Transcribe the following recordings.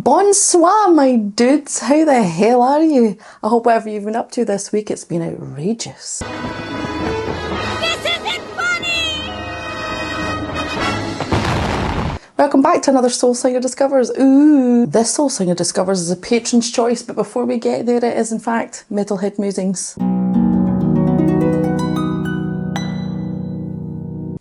Bonsoir, my dudes. How the hell are you? I hope whatever you've been up to this week, it's been outrageous. This isn't funny! Welcome back to another Soul Singer Discovers. Ooh, this Soul Singer Discovers is a patron's choice, but before we get there, it is in fact Metalhead Musings.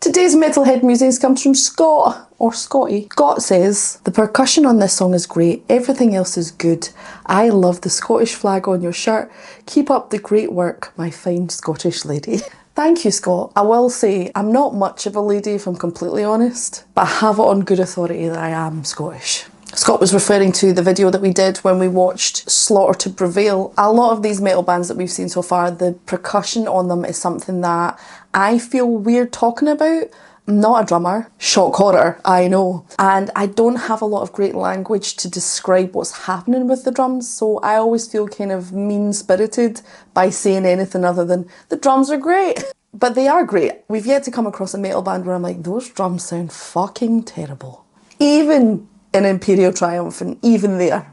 Today's Metalhead Musings comes from Scott, or Scotty. Scott says, the percussion on this song is great, everything else is good. I love the Scottish flag on your shirt. Keep up the great work, my fine Scottish lady. Thank you, Scott. I will say, I'm not much of a lady if I'm completely honest, but I have it on good authority that I am Scottish. Scott was referring to the video that we did when we watched Slaughter to Prevail. A lot of these metal bands that we've seen so far, the percussion on them is something that I feel weird talking about. I'm not a drummer. Shock horror, I know. And I don't have a lot of great language to describe what's happening with the drums, so I always feel kind of mean-spirited by saying anything other than, the drums are great. But they are great. We've yet to come across a metal band where I'm like, those drums sound fucking terrible. Even in Imperial Triumph, and even there.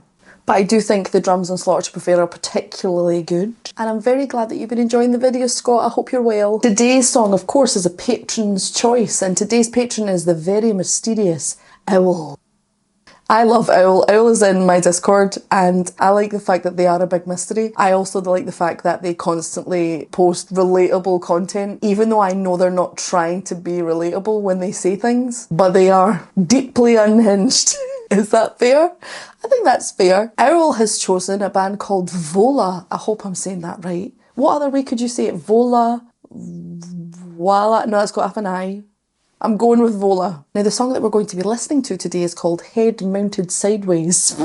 But I do think the drums on Slaughter to Prevail are particularly good. And I'm very glad that you've been enjoying the video, Scott. I hope you're well. Today's song, of course, is a patron's choice, and today's patron is the very mysterious Owl. I love Owl. Owl is in my Discord, and I like the fact that they are a big mystery. I also like the fact that they constantly post relatable content, even though I know they're not trying to be relatable when they say things, but they are deeply unhinged. Is that fair? I think that's fair. Owl has chosen a band called VOLA. I hope I'm saying that right. What other way could you say it? VOLA? Voila? No, it's got half an I. I'm going with VOLA. Now, the song that we're going to be listening to today is called Head Mounted Sideways.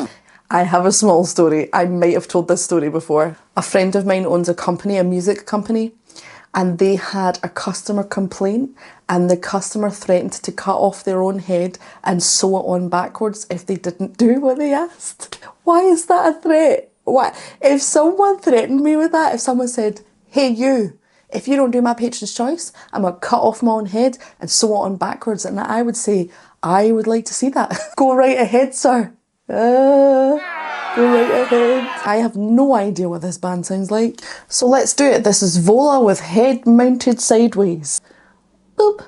I have a small story. I might have told this story before. A friend of mine owns a company, a music company, and they had a customer complaint, and the customer threatened to cut off their own head and sew it on backwards if they didn't do what they asked. Why is that a threat? What? If someone threatened me with that, if someone said, hey you, if you don't do my patron's choice, I'm going to cut off my own head and sew it on backwards. And I would say, I would like to see that. Go right ahead, sir. Go right ahead. I have no idea what this band sounds like. So let's do it. This is VOLA with Head Mounted Sideways. Boop.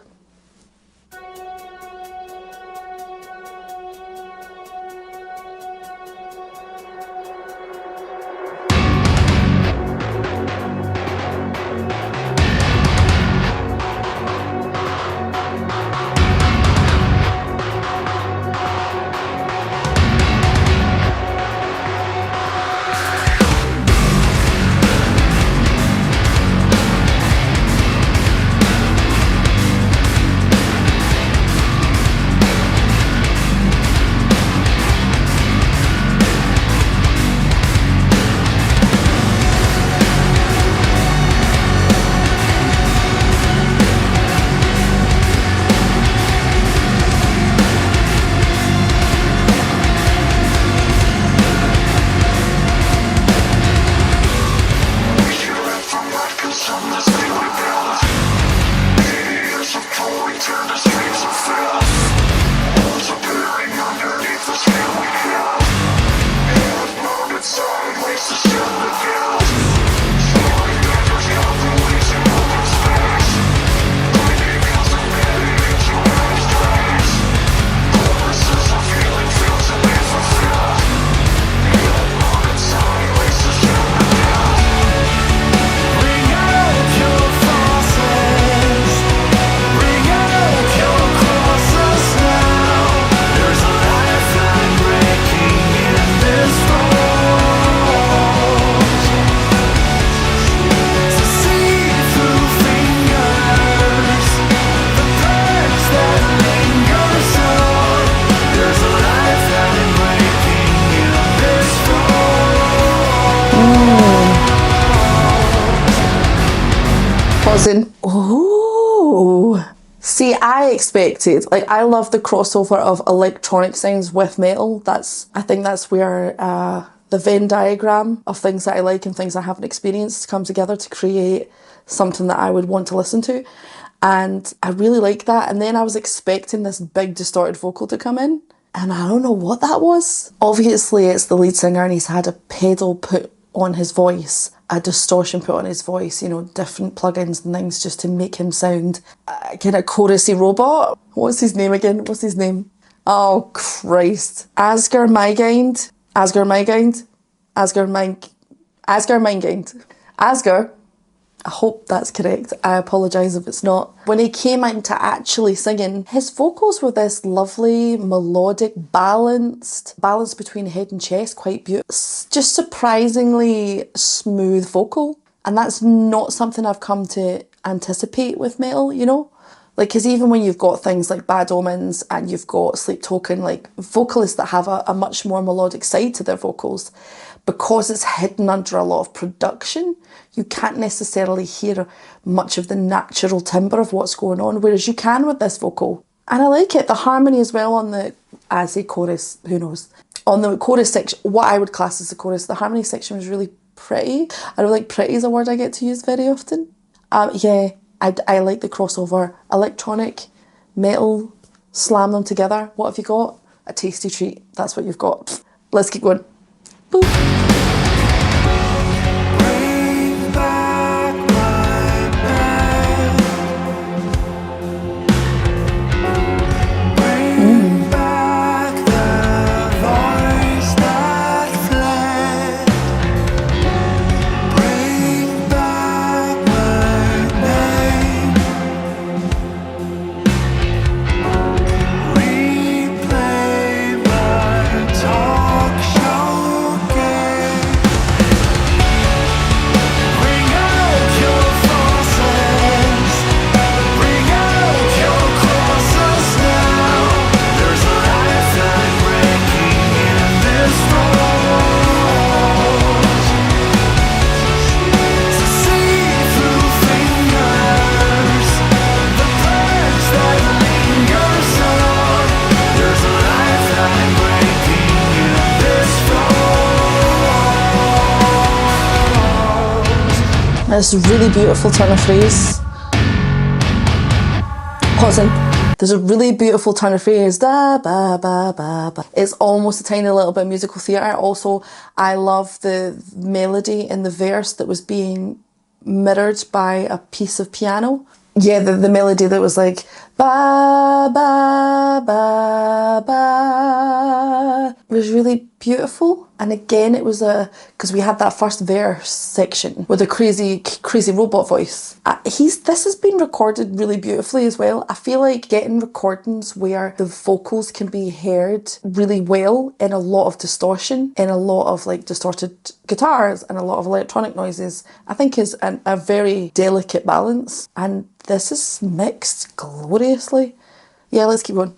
Ooh. See, I expected, like, I love the crossover of electronic sounds with metal. I think that's where the Venn diagram of things that I like and things I haven't experienced come together to create something that I would want to listen to. And I really like that. And then I was expecting this big distorted vocal to come in, and I don't know what that was. Obviously it's the lead singer and he's had a pedal put on his voice, a distortion put on his voice, you know, different plugins and things just to make him sound kind of chorusy robot. What's his name again? What's his name? Oh Christ. Asger Maigind. Asger Maigind. Asger Maigind. Asger Maigind. Asger. I hope that's correct. I apologise if it's not. When he came into actually singing, his vocals were this lovely, melodic, balance between head and chest, quite beautiful. Just surprisingly smooth vocal. And that's not something I've come to anticipate with metal, you know? Like, because even when you've got things like Bad Omens and you've got Sleep Token, like vocalists that have a much more melodic side to their vocals, because it's hidden under a lot of production, you can't necessarily hear much of the natural timbre of what's going on, whereas you can with this vocal. And I like it. The harmony as well on the, I say chorus, who knows? On the chorus section, what I would class as the chorus, the harmony section was really pretty. I don't like pretty is a word I get to use very often. Yeah, I like the crossover. Electronic, metal, slam them together. What have you got? A tasty treat. That's what you've got. Let's keep going. Boop. This really beautiful turn of phrase. Pausing. There's a really beautiful turn of phrase. Da, ba, ba, ba, ba. It's almost a tiny little bit of musical theatre. Also, I love the melody in the verse that was being mirrored by a piece of piano. Yeah, the melody that was like ba ba ba ba was really beautiful. And again, it was because we had that first verse section with a crazy robot voice. This has been recorded really beautifully as well. I feel like getting recordings where the vocals can be heard really well in a lot of distortion, in a lot of like distorted guitars and a lot of electronic noises, I think is a very delicate balance. And this is mixed gloriously. Yeah, let's keep going.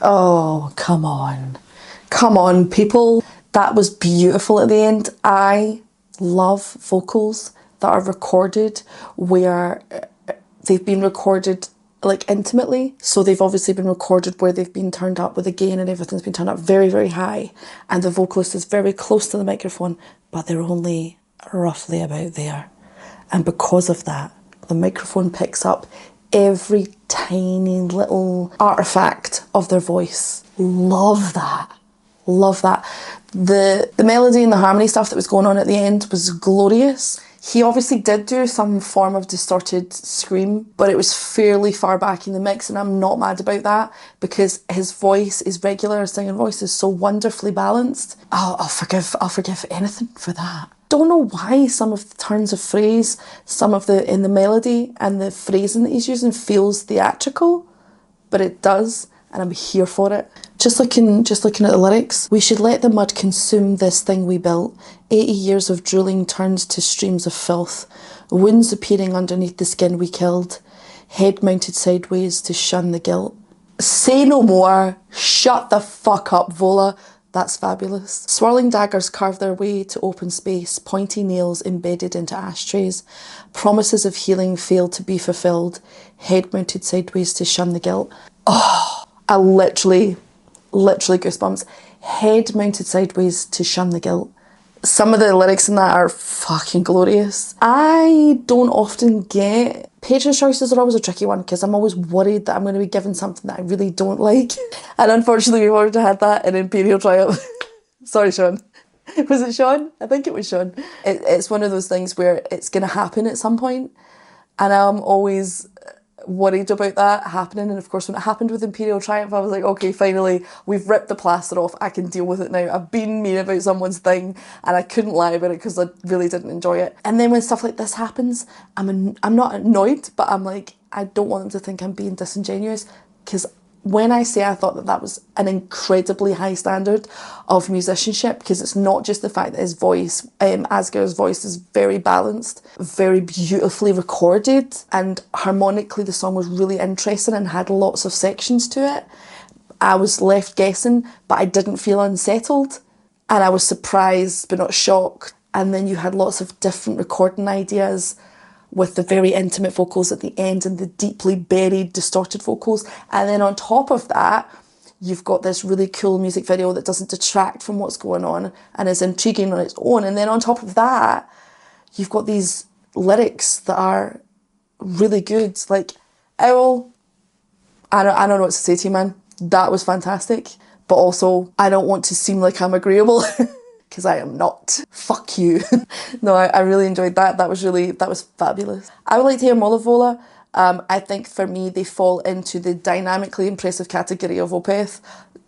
Oh, come on. Come on, people. That was beautiful at the end. I love vocals that are recorded where they've been recorded like intimately. So they've obviously been recorded where they've been turned up with a gain and everything's been turned up very, very high. And the vocalist is very close to the microphone, but they're only roughly about there. And because of that, the microphone picks up every tiny little artifact of their voice. Love that. Love that. The melody and the harmony stuff that was going on at the end was glorious. He obviously did do some form of distorted scream, but it was fairly far back in the mix, and I'm not mad about that because his voice, his regular singing voice, is so wonderfully balanced. I'll forgive anything for that. Don't know why some of the turns of phrase, some of the in the melody and the phrasing that he's using feels theatrical, but it does, and I'm here for it. Just looking at the lyrics. We should let the mud consume this thing we built. 80 years of drooling turned to streams of filth. Wounds appearing underneath the skin we killed. Head mounted sideways to shun the guilt. Say no more. Shut the fuck up, Vola. That's fabulous. Swirling daggers carve their way to open space, pointy nails embedded into ashtrays. Promises of healing fail to be fulfilled. Head mounted sideways to shun the guilt. Oh, I literally goosebumps. Head mounted sideways to shun the guilt. Some of the lyrics in that are fucking glorious. I don't often get... Patron's choices are always a tricky one because I'm always worried that I'm going to be given something that I really don't like. And unfortunately we've already had that in Imperial Triumph. Sorry, Sean. Was it Sean? I think it was Sean. It's one of those things where it's going to happen at some point, and I'm always worried about that happening. And of course when it happened with Imperial Triumph, I was like, okay, finally we've ripped the plaster off, I can deal with it now. I've been mean about someone's thing and I couldn't lie about it because I really didn't enjoy it. And then when stuff like this happens, I'm not annoyed, but I'm like, I don't want them to think I'm being disingenuous, because when I say I thought that was an incredibly high standard of musicianship, because it's not just the fact that his voice, Asger's voice, is very balanced, very beautifully recorded, and harmonically the song was really interesting and had lots of sections to it. I was left guessing, but I didn't feel unsettled, and I was surprised but not shocked. And then you had lots of different recording ideas, with the very intimate vocals at the end and the deeply buried, distorted vocals. And then on top of that, you've got this really cool music video that doesn't detract from what's going on and is intriguing on its own. And then on top of that, you've got these lyrics that are really good. Like, Owl, I don't know what to say to you, man. That was fantastic. But also, I don't want to seem like I'm agreeable. Because I am not. Fuck you. No, I really enjoyed that. That was fabulous. I would like to hear more of Vola. I think for me, they fall into the dynamically impressive category of Opeth,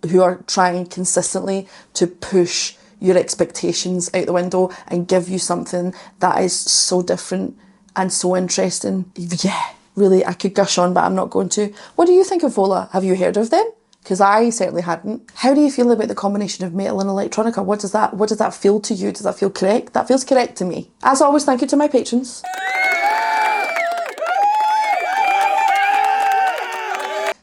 who are trying consistently to push your expectations out the window and give you something that is so different and so interesting. Yeah, really, I could gush on, but I'm not going to. What do you think of Vola? Have you heard of them? Because I certainly hadn't. How do you feel about the combination of metal and electronica? What does that feel to you? Does that feel correct? That feels correct to me. As always, thank you to my patrons.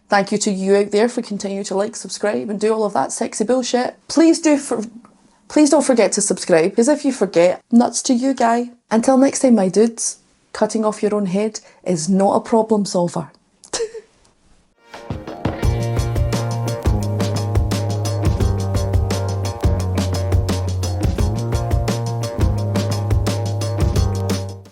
Thank you to you out there for continuing to like, subscribe and do all of that sexy bullshit. Please don't forget to subscribe, because if you forget, nuts to you, guy. Until next time, my dudes, cutting off your own head is not a problem solver.